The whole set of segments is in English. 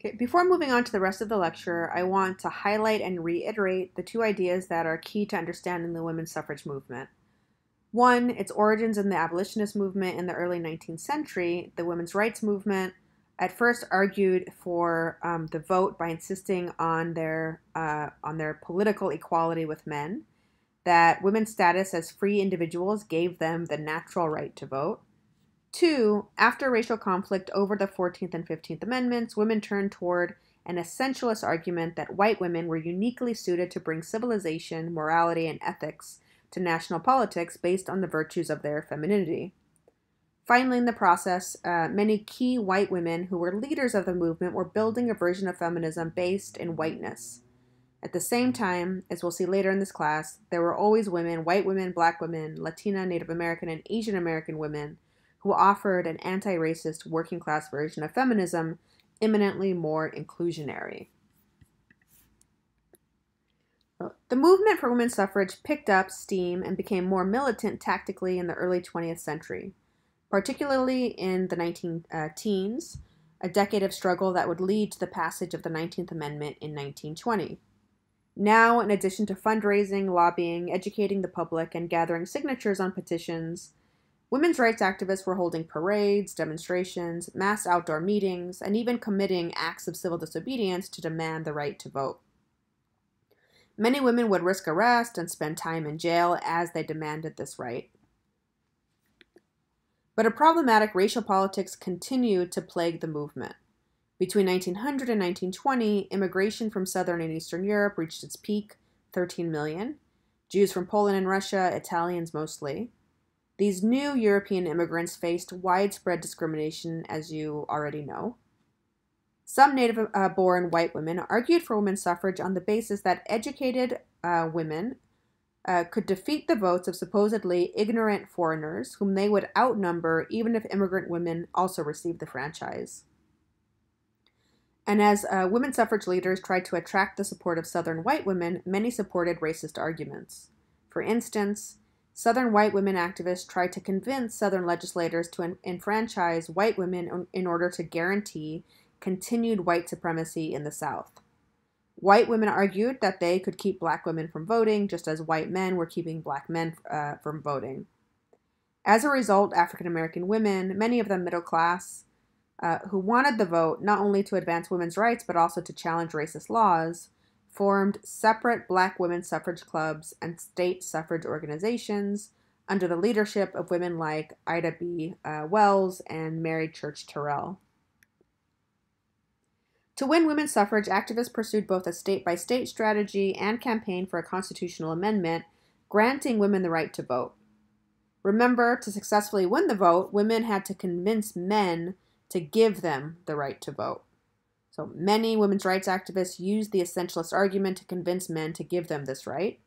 Okay, before moving on to the rest of the lecture, I want to highlight and reiterate the two ideas that are key to understanding the women's suffrage movement. One, its origins in the abolitionist movement in the early 19th century. The women's rights movement at first argued for the vote by insisting on their political equality with men, that women's status as free individuals gave them the natural right to vote. Two, after racial conflict over the 14th and 15th Amendments, women turned toward an essentialist argument that white women were uniquely suited to bring civilization, morality, and ethics to national politics based on the virtues of their femininity. Finally, in the process, many key white women who were leaders of the movement were building a version of feminism based in whiteness. At the same time, as we'll see later in this class, there were always women, white women, black women, Latina, Native American, and Asian American women, who offered an anti-racist working-class version of feminism, eminently more inclusionary. The movement for women's suffrage picked up steam and became more militant tactically in the early 20th century, particularly in the 19-teens, a decade of struggle that would lead to the passage of the 19th Amendment in 1920. Now, in addition to fundraising, lobbying, educating the public, and gathering signatures on petitions, women's rights activists were holding parades, demonstrations, mass outdoor meetings, and even committing acts of civil disobedience to demand the right to vote. Many women would risk arrest and spend time in jail as they demanded this right. But a problematic racial politics continued to plague the movement. Between 1900 and 1920, immigration from Southern and Eastern Europe reached its peak, 13 million. Jews from Poland and Russia, Italians mostly. These new European immigrants faced widespread discrimination, as you already know. Some native-born white women argued for women's suffrage on the basis that educated women could defeat the votes of supposedly ignorant foreigners, whom they would outnumber even if immigrant women also received the franchise. And as women's suffrage leaders tried to attract the support of Southern white women, many supported racist arguments. For instance, Southern white women activists tried to convince Southern legislators to enfranchise white women in order to guarantee continued white supremacy in the South. White women argued that they could keep black women from voting, just as white men were keeping black men from voting. As a result, African American women, many of them middle class, who wanted the vote not only to advance women's rights but also to challenge racist laws, formed separate black women's suffrage clubs and state suffrage organizations under the leadership of women like Ida B. Wells and Mary Church Terrell. To win women's suffrage, activists pursued both a state-by-state strategy and campaigned for a constitutional amendment granting women the right to vote. Remember, to successfully win the vote, women had to convince men to give them the right to vote. So many women's rights activists used the essentialist argument to convince men to give them this right.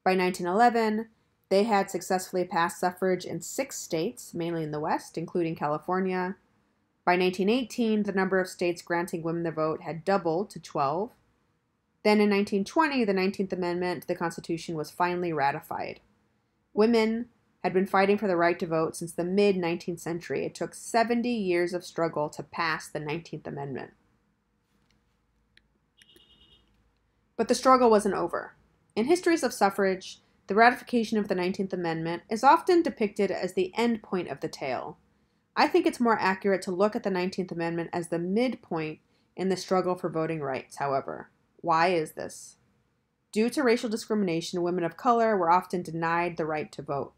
By 1911, they had successfully passed suffrage in 6 states, mainly in the West, including California. By 1918, the number of states granting women the vote had doubled to 12. Then in 1920, the 19th Amendment to the Constitution was finally ratified. Women had been fighting for the right to vote since the mid-19th century. It took 70 years of struggle to pass the 19th Amendment. But the struggle wasn't over. In histories of suffrage, the ratification of the 19th Amendment is often depicted as the end point of the tale. I think it's more accurate to look at the 19th Amendment as the midpoint in the struggle for voting rights, however. Why is this? Due to racial discrimination, women of color were often denied the right to vote.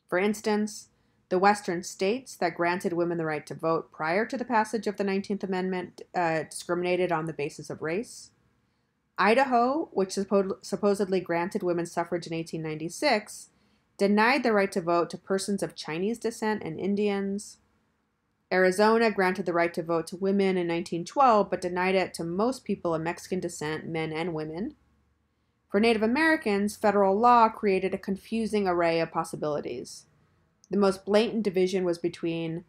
For instance, the Western states that granted women the right to vote prior to the passage of the 19th Amendment discriminated on the basis of race. Idaho, which supposedly granted women suffrage in 1896, denied the right to vote to persons of Chinese descent and Indians. Arizona granted the right to vote to women in 1912, but denied it to most people of Mexican descent, men and women. For Native Americans, federal law created a confusing array of possibilities. The most blatant division was between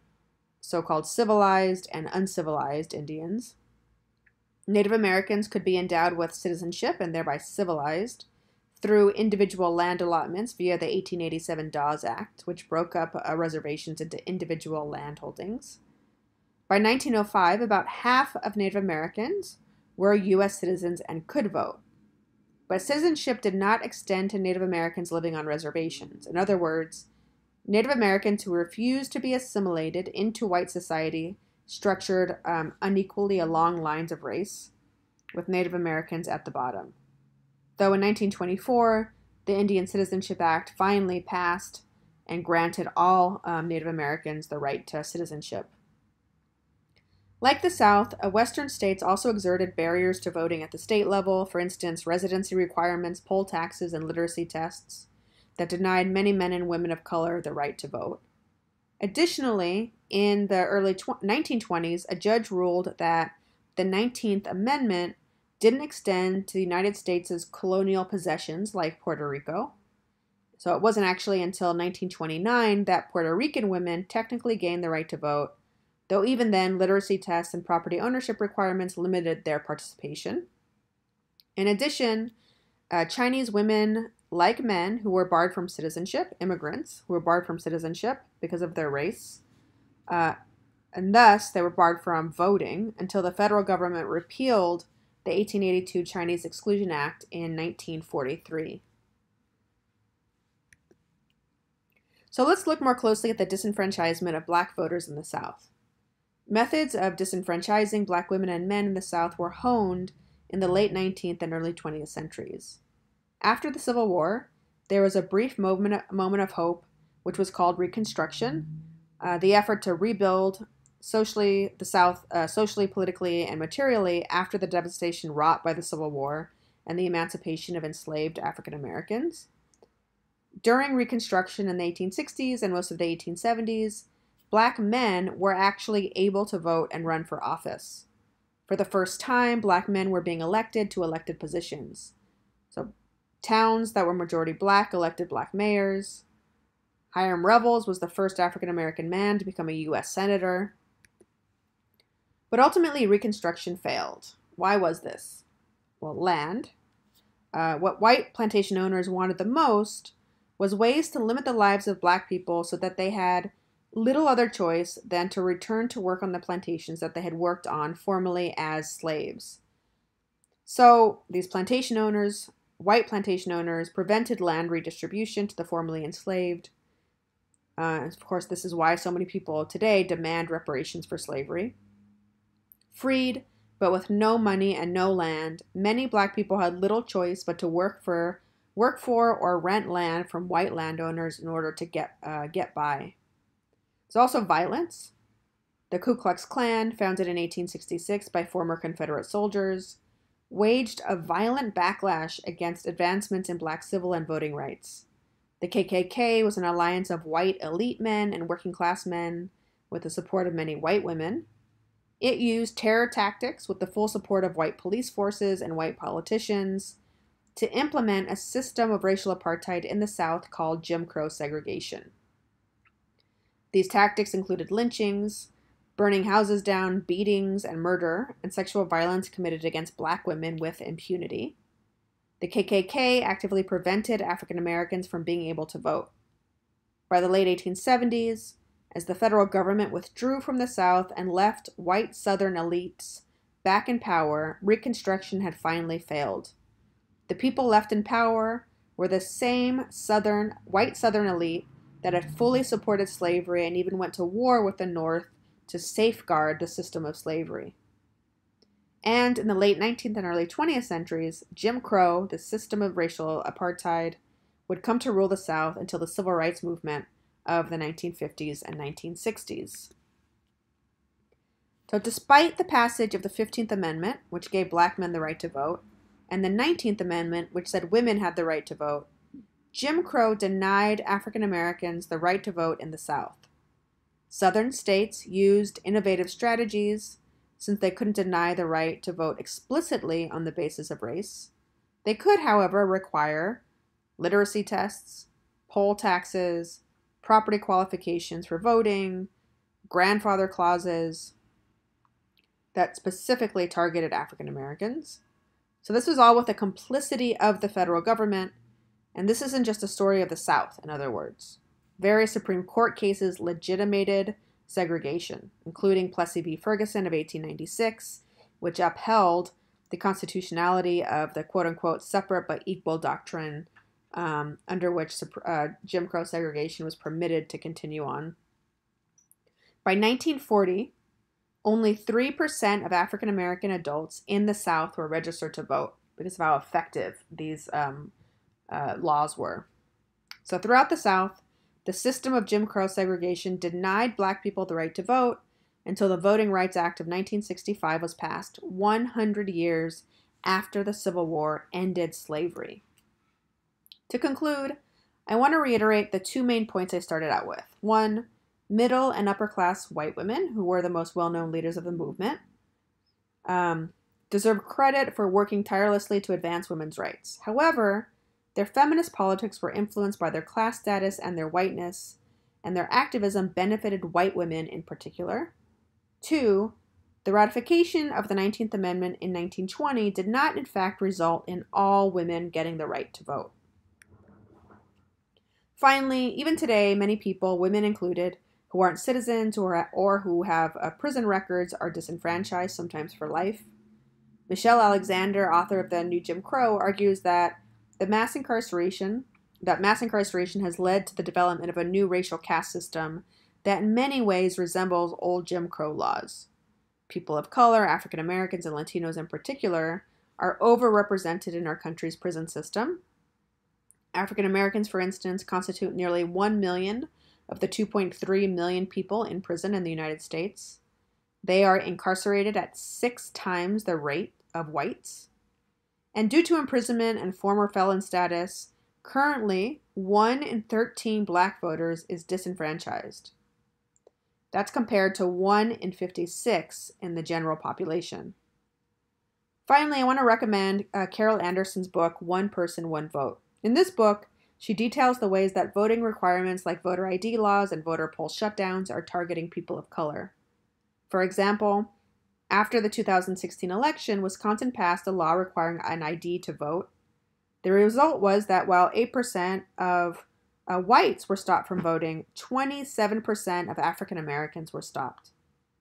so-called civilized and uncivilized Indians. Native Americans could be endowed with citizenship and thereby civilized through individual land allotments via the 1887 Dawes Act, which broke up reservations into individual land holdings. By 1905, about half of Native Americans were U.S. citizens and could vote. But citizenship did not extend to Native Americans living on reservations. In other words, Native Americans who refused to be assimilated into white society structured unequally along lines of race, with Native Americans at the bottom. Though in 1924, the Indian Citizenship Act finally passed and granted all Native Americans the right to citizenship. Like the South, Western states also exerted barriers to voting at the state level, for instance, residency requirements, poll taxes, and literacy tests that denied many men and women of color the right to vote. Additionally, in the early 1920s, a judge ruled that the 19th Amendment didn't extend to the United States' colonial possessions like Puerto Rico. So it wasn't actually until 1929 that Puerto Rican women technically gained the right to vote, though even then, literacy tests and property ownership requirements limited their participation. In addition, Chinese women, like men who were barred from citizenship, immigrants who were barred from citizenship because of their race, and thus they were barred from voting until the federal government repealed the 1882 Chinese Exclusion Act in 1943. So let's look more closely at the disenfranchisement of black voters in the South. Methods of disenfranchising black women and men in the South were honed in the late 19th and early 20th centuries. After the Civil War, there was a brief moment of hope, which was called Reconstruction, the effort to rebuild the South socially, politically, and materially after the devastation wrought by the Civil War and the emancipation of enslaved African Americans. During Reconstruction in the 1860s and most of the 1870s, black men were actually able to vote and run for office. For the first time, black men were being elected to elected positions. So towns that were majority black elected black mayors. Hiram Revels was the first African American man to become a U.S. senator. But ultimately, Reconstruction failed. Why was this? Well, land. What white plantation owners wanted the most was ways to limit the lives of black people so that they had little other choice than to return to work on the plantations that they had worked on formerly as slaves. So these plantation owners, white plantation owners, prevented land redistribution to the formerly enslaved. Of course, this is why so many people today demand reparations for slavery. Freed, but with no money and no land, many black people had little choice but to work for or rent land from white landowners in order to get by. There's also violence. The Ku Klux Klan, founded in 1866 by former Confederate soldiers, waged a violent backlash against advancements in black civil and voting rights. The KKK was an alliance of white elite men and working class men with the support of many white women. It used terror tactics with the full support of white police forces and white politicians to implement a system of racial apartheid in the South called Jim Crow segregation. These tactics included lynchings, burning houses down, beatings, and murder, and sexual violence committed against black women with impunity. The KKK actively prevented African Americans from being able to vote. By the late 1870s, as the federal government withdrew from the South and left white Southern elites back in power, Reconstruction had finally failed. The people left in power were the same white Southern elite that had fully supported slavery and even went to war with the North to safeguard the system of slavery. And in the late 19th and early 20th centuries, Jim Crow, the system of racial apartheid, would come to rule the South until the civil rights movement of the 1950s and 1960s. So despite the passage of the 15th Amendment, which gave black men the right to vote, and the 19th Amendment, which said women had the right to vote, Jim Crow denied African Americans the right to vote in the South. Southern states used innovative strategies since they couldn't deny the right to vote explicitly on the basis of race. They could, however, require literacy tests, poll taxes, property qualifications for voting, grandfather clauses that specifically targeted African Americans. So this was all with the complicity of the federal government, and this isn't just a story of the South, in other words. Various Supreme Court cases legitimated segregation, including Plessy v. Ferguson of 1896, which upheld the constitutionality of the quote-unquote separate but equal doctrine, under which Jim Crow segregation was permitted to continue on. By 1940, only 3% of African American adults in the South were registered to vote because of how effective these laws were. So throughout the South, the system of Jim Crow segregation denied Black people the right to vote until the Voting Rights Act of 1965 was passed, 100 years after the Civil War ended slavery. To conclude, I want to reiterate the two main points I started out with. One, middle and upper class white women, who were the most well-known leaders of the movement, deserve credit for working tirelessly to advance women's rights. However, their feminist politics were influenced by their class status and their whiteness, and their activism benefited white women in particular. Two, the ratification of the 19th Amendment in 1920 did not in fact result in all women getting the right to vote. Finally, even today, many people, women included, who aren't citizens or who have prison records are disenfranchised, sometimes for life. Michelle Alexander, author of The New Jim Crow, argues that mass incarceration has led to the development of a new racial caste system that in many ways resembles old Jim Crow laws. People of color, African Americans and Latinos in particular, are overrepresented in our country's prison system. African Americans, for instance, constitute nearly 1 million of the 2.3 million people in prison in the United States. They are incarcerated at 6 times the rate of whites. And due to imprisonment and former felon status, currently 1 in 13 Black voters is disenfranchised. That's compared to 1 in 56 in the general population. Finally, I want to recommend Carol Anderson's book, One Person, One Vote. In this book, she details the ways that voting requirements like voter ID laws and voter poll shutdowns are targeting people of color. For example, after the 2016 election, Wisconsin passed a law requiring an ID to vote. The result was that while 8% of whites were stopped from voting, 27% of African Americans were stopped.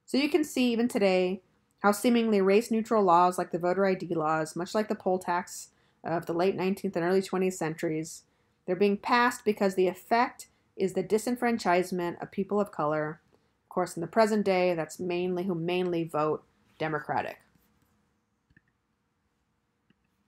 So you can see even today how seemingly race-neutral laws like the voter ID laws, much like the poll tax of the late 19th and early 20th centuries, they're being passed because the effect is the disenfranchisement of people of color. Of course, in the present day, that's who mainly vote Democratic.